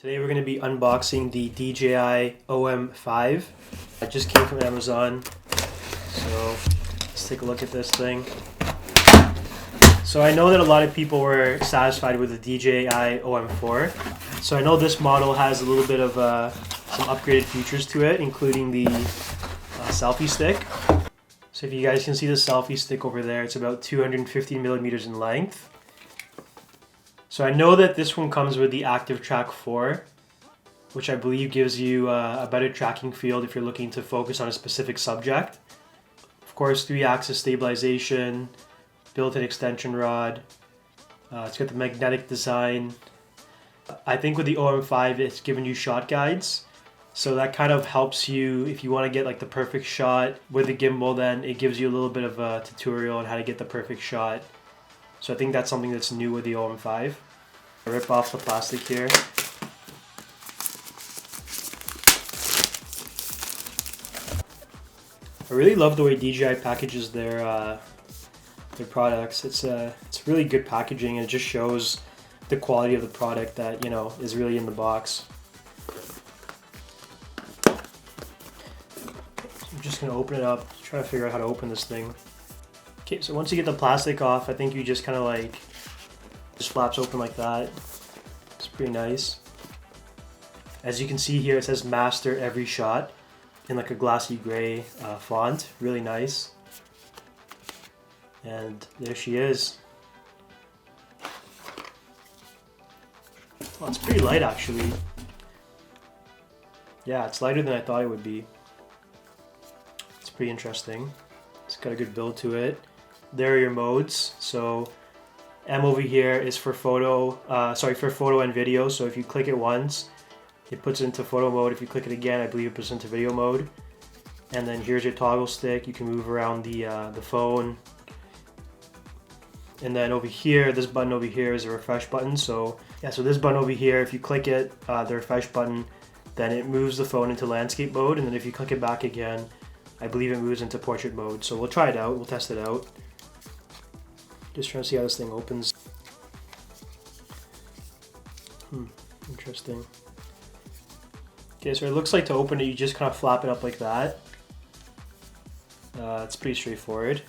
Today we're going to be unboxing the DJI OM 5. It just came from Amazon, so let's take a look at this thing. So I know that a lot of people were satisfied with the DJI OM 4. So I know this model has a little bit of some upgraded features to it, including the selfie stick. So if you guys can see the selfie stick over there, it's about 250 millimeters in length. So I know that this one comes with the Active Track 4, which I believe gives you a better tracking field if you're looking to focus on a specific subject. Of course, 3-axis stabilization, built-in extension rod. It's got the magnetic design. I think with the OM5, it's given you shot guides. So that kind of helps you if you want to get like the perfect shot with the gimbal. Then it gives you a little bit of a tutorial on how to get the perfect shot. So I think that's something that's new with the OM5. I rip off the plastic here. I really love the way DJI packages their products. It's really good packaging, and it just shows the quality of the product that, you know, is really in the box. So I'm just gonna open it up, try to figure out how to open this thing. Okay, so once you get the plastic off, I think you just kind of like, just flaps open like that. It's pretty nice. As you can see here, it says master every shot in like a glassy gray font. Really nice. And there she is. Well, it's pretty light actually. Yeah, it's lighter than I thought it would be. It's pretty interesting. It's got a good build to it. There are your modes. So M over here is for photo, for photo and video. So if you click it once, it puts it into photo mode. If you click it again, I believe it puts it into video mode. And then here's your toggle stick. You can move around the phone. And then over here, this button over here is a refresh button. So yeah, so this button over here, if you click it, the refresh button, then it moves the phone into landscape mode. And then if you click it back again, I believe it moves into portrait mode. So we'll try it out, we'll test it out. Just trying to see how this thing opens. Interesting. Okay, so it looks like to open it, you just kind of flap it up like that. It's pretty straightforward.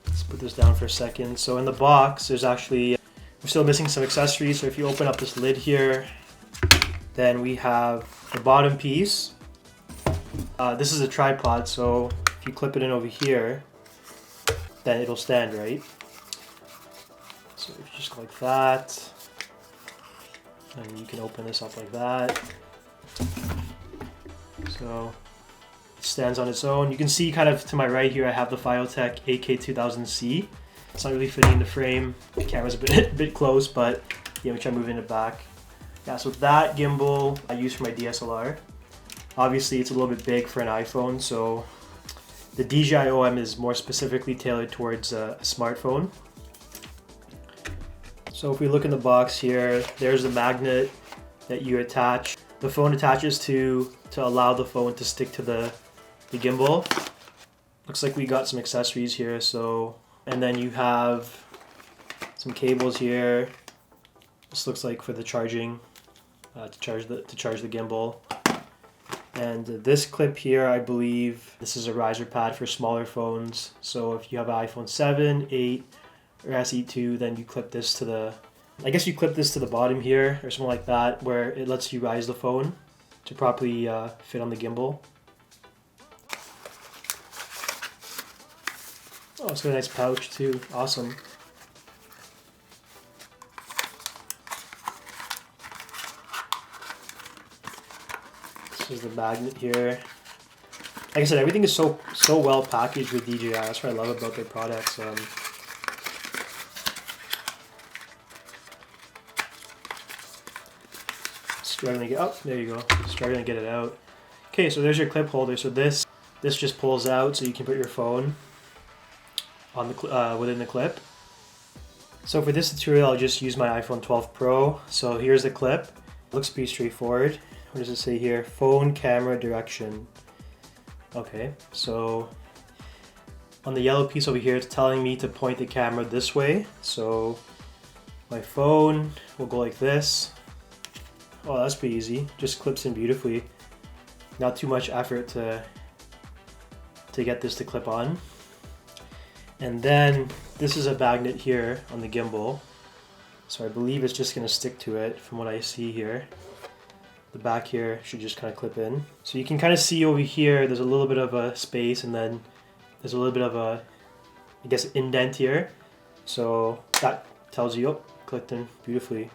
Let's put this down for a second. So in the box, there's actually, we're still missing some accessories. So if you open up this lid here, then we have the bottom piece. This is a tripod, so if you clip it in over here, then it'll stand, right? So if you just go like that, and you can open this up like that. So it stands on its own. You can see kind of to my right here, I have the Fiotech AK2000C. It's not really fitting in the frame. The camera's a bit close, but yeah, we try moving it back. Yeah, so that gimbal I use for my DSLR. Obviously, it's a little bit big for an iPhone, so the DJI OM is more specifically tailored towards a smartphone. So if we look in the box here, there's the magnet that you attach. The phone attaches to allow the phone to stick to the gimbal. Looks like we got some accessories here. So, and then you have some cables here. This looks like for the charging, to charge the gimbal. And this clip here, I believe this is a riser pad for smaller phones. So if you have an iPhone 7, 8, or SE2, then you clip this to the, I guess you clip this to the bottom here or something like that, where it lets you rise the phone to properly fit on the gimbal. Oh, it's got a nice pouch too. Awesome. This is the magnet here. Like I said, everything is so well packaged with DJI. That's what I love about their products. Struggling to get, oh, there you go. Struggling to get it out. Okay, so there's your clip holder. So this just pulls out, so you can put your phone on the within the clip. So for this tutorial, I'll just use my iPhone 12 Pro. So here's the clip. Looks pretty straightforward. What does it say here? Phone camera direction. Okay, so on the yellow piece over here, it's telling me to point the camera this way. So my phone will go like this. Oh, that's pretty easy. Just clips in beautifully. Not too much effort to get this to clip on. And then this is a magnet here on the gimbal. So I believe it's just going to stick to it from what I see here. The back here should just kind of clip in. So you can kind of see over here, there's a little bit of a space, and then there's a little bit of a, I guess, indent here. So that tells you, oh, clipped in beautifully.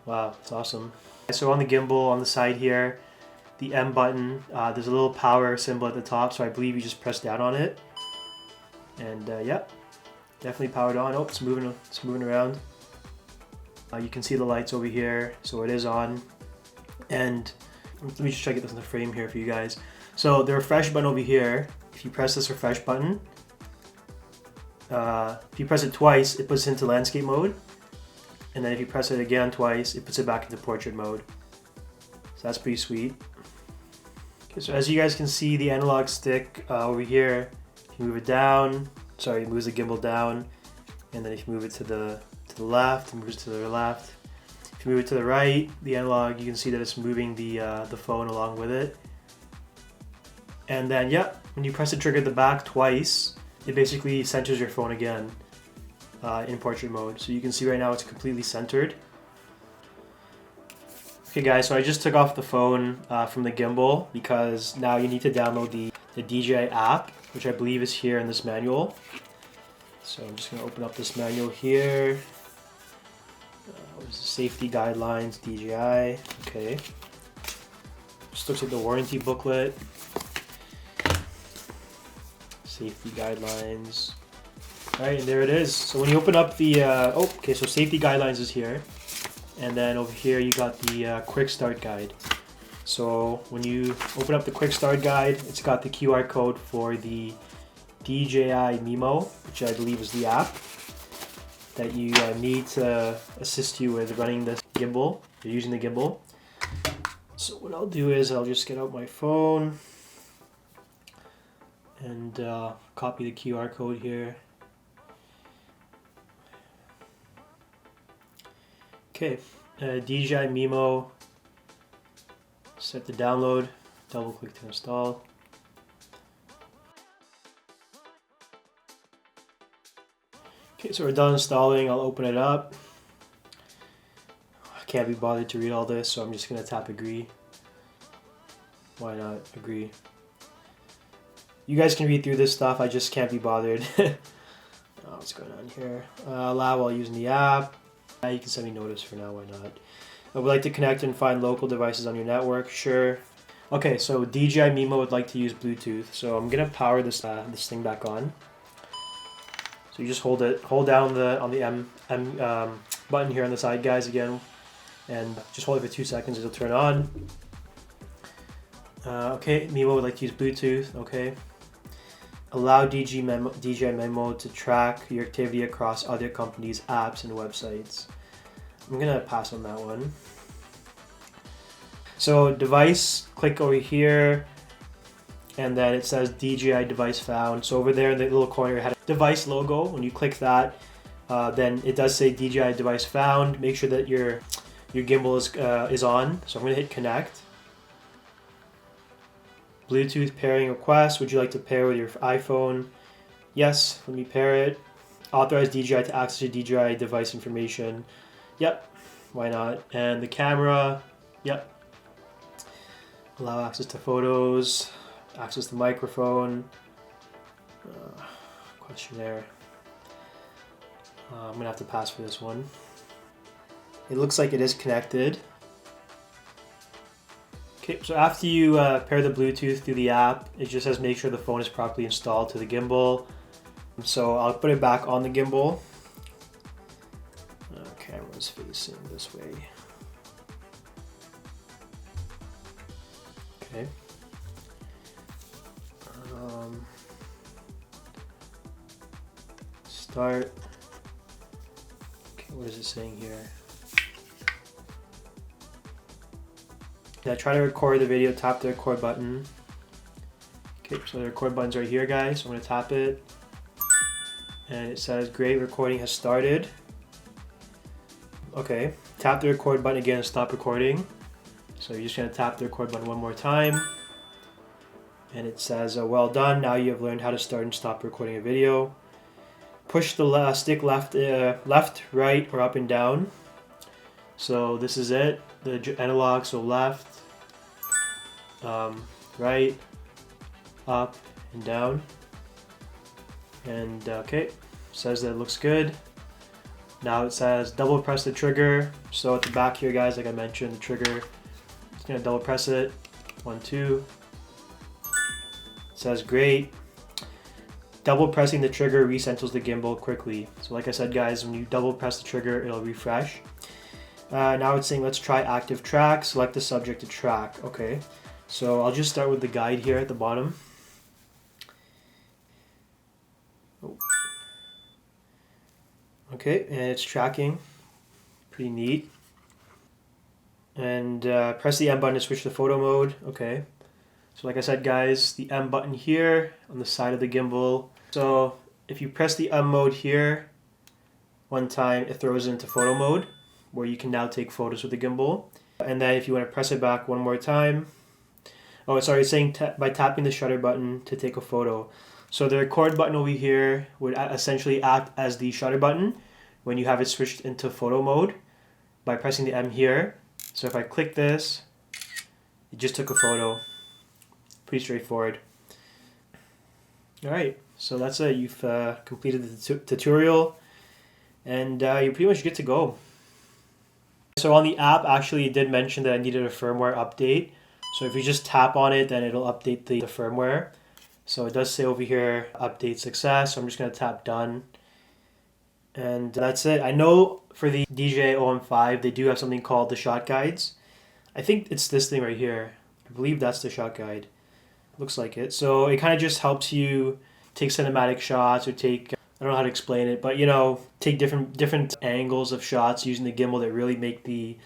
Wow, that's awesome. So on the gimbal, on the side here, the M button, there's a little power symbol at the top, so I believe you just press down on it. And yeah, definitely powered on. Oh, it's moving around. You can see the lights over here, so it is on. And let me just try to get this in the frame here for you guys. So the refresh button over here, if you press this refresh button, if you press it twice, it puts it into landscape mode. And then if you press it again twice, it puts it back into portrait mode. So that's pretty sweet. Okay, so as you guys can see, the analog stick over here, if you move it down, sorry, it moves the gimbal down. And then if you move it to the left, it moves to the left. If you move it to the right, the analog, you can see that it's moving the phone along with it. And then, yeah, when you press the trigger at the back twice, it basically centers your phone again in portrait mode. So you can see right now it's completely centered. Okay guys, so I just took off the phone from the gimbal because now you need to download the DJI app, which I believe is here in this manual. So I'm just going to open up this manual here. What is the safety guidelines, DJI, okay. Just looks like the warranty booklet. Safety guidelines. Alright, and there it is. So when you open up the, okay, so safety guidelines is here. And then over here you got the quick start guide. So when you open up the quick start guide, it's got the QR code for the DJI Memo, which I believe is the app that you need to assist you with running this gimbal. You're using the gimbal. So what I'll do is I'll just get out my phone and copy the QR code here. Okay, DJI Memo, set to download, double click to install. Okay, so we're done installing. I'll open it up. I can't be bothered to read all this, so I'm just going to tap agree. Why not agree? You guys can read through this stuff, I just can't be bothered. What's going on here? Allow while using the app. You can send me notice for now, why not? I would like to connect and find local devices on your network, sure. Okay, so DJI Memo would like to use Bluetooth, so I'm going to power this thing back on. So you just hold down on the M button here on the side, guys, again, and just hold it for 2 seconds, it'll turn on. Okay, Memo would like to use Bluetooth, okay. Allow DJI Memo to track your activity across other companies' apps and websites. I'm gonna pass on that one. So device, click over here, and then it says DJI device found. So over there in the little corner it had a device logo. When you click that, then it does say DJI device found. Make sure that your gimbal is on. So I'm gonna hit connect. Bluetooth pairing request. Would you like to pair with your iPhone? Yes, let me pair it. Authorize DJI to access your DJI device information. Yep, why not? And the camera, yep. Allow access to photos, access to microphone, questionnaire. I'm gonna have to pass for this one. It looks like it is connected. Okay, so after you pair the Bluetooth through the app, it just says make sure the phone is properly installed to the gimbal. So I'll put it back on the gimbal. Camera's facing this way. Okay. Start. Okay, what is it saying here? Yeah, try to record the video, tap the record button. Okay, so the record button's right here, guys. So I'm going to tap it. And it says, great, recording has started. Okay, tap the record button again and stop recording. So you're just going to tap the record button one more time. And it says, well done, now you have learned how to start and stop recording a video. Push the stick left, right, or up and down. So this is it, the analog, so left, right, up, and down. And okay, says that it looks good. Now it says double press the trigger. So at the back here, guys, like I mentioned, the trigger, it's gonna double press it. 1, 2. It says great. Double pressing the trigger resettles the gimbal quickly. So like I said, guys, when you double press the trigger, it'll refresh. Now it's saying let's try active track. Select the subject to track. Okay, so I'll just start with the guide here at the bottom. Oh. Okay, and it's tracking. Pretty neat. And press the M button to switch to photo mode. Okay. So like I said, guys, the M button here on the side of the gimbal. So if you press the M mode here one time, it throws it into photo mode, where you can now take photos with the gimbal. And then if you want to press it back one more time, oh, sorry, it's saying by tapping the shutter button to take a photo. So the record button over here would essentially act as the shutter button when you have it switched into photo mode by pressing the M here. So if I click this, it just took a photo. Pretty straightforward. Alright, so that's it. You've completed the tutorial, and you're pretty much good to go. So on the app, actually, it did mention that I needed a firmware update. So if you just tap on it, then it'll update the firmware. So it does say over here, update success. So I'm just going to tap done. And that's it. I know for the DJI OM5, they do have something called the shot guides. I think it's this thing right here. I believe that's the shot guide. Looks like it. So it kind of just helps you take cinematic shots, or take, I don't know how to explain it, but you know, take different angles of shots using the gimbal that really make the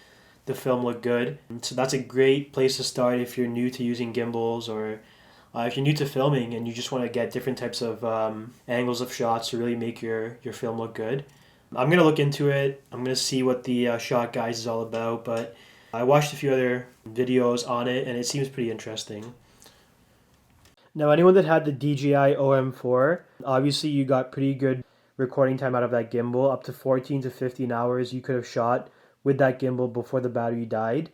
film look good. And so that's a great place to start if you're new to using gimbals, or if you're new to filming and you just want to get different types of angles of shots to really make your film look good. I'm going to look into it. I'm going to see what the shot guides is all about, but I watched a few other videos on it and it seems pretty interesting. Now, anyone that had the DJI OM4, obviously you got pretty good recording time out of that gimbal. Up to 14 to 15 hours you could have shot with that gimbal before the battery died.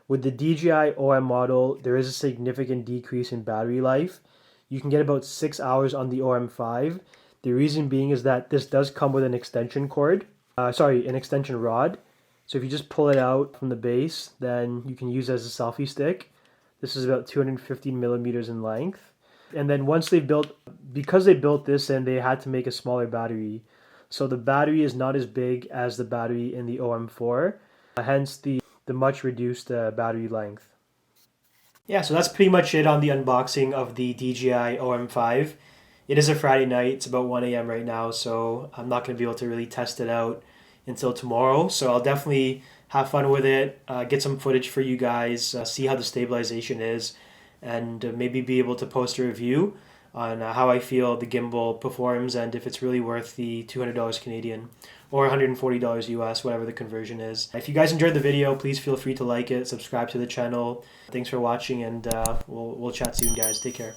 With the DJI OM model, there is a significant decrease in battery life. You can get about 6 hours on the OM5. The reason being is that this does come with an extension cord, an extension rod. So if you just pull it out from the base, then you can use it as a selfie stick. This is about 215 millimeters in length. And then because they built this, and they had to make a smaller battery. So the battery is not as big as the battery in the OM4, hence the much reduced battery length. Yeah, so that's pretty much it on the unboxing of the DJI OM5. It is a Friday night, it's about 1 a.m. right now, so I'm not going to be able to really test it out until tomorrow. So I'll definitely have fun with it, get some footage for you guys, see how the stabilization is, and maybe be able to post a review on how I feel the gimbal performs, and if it's really worth the $200 Canadian or $140 US, whatever the conversion is. If you guys enjoyed the video, please feel free to like it, subscribe to the channel. Thanks for watching, and we'll chat soon, guys. Take care.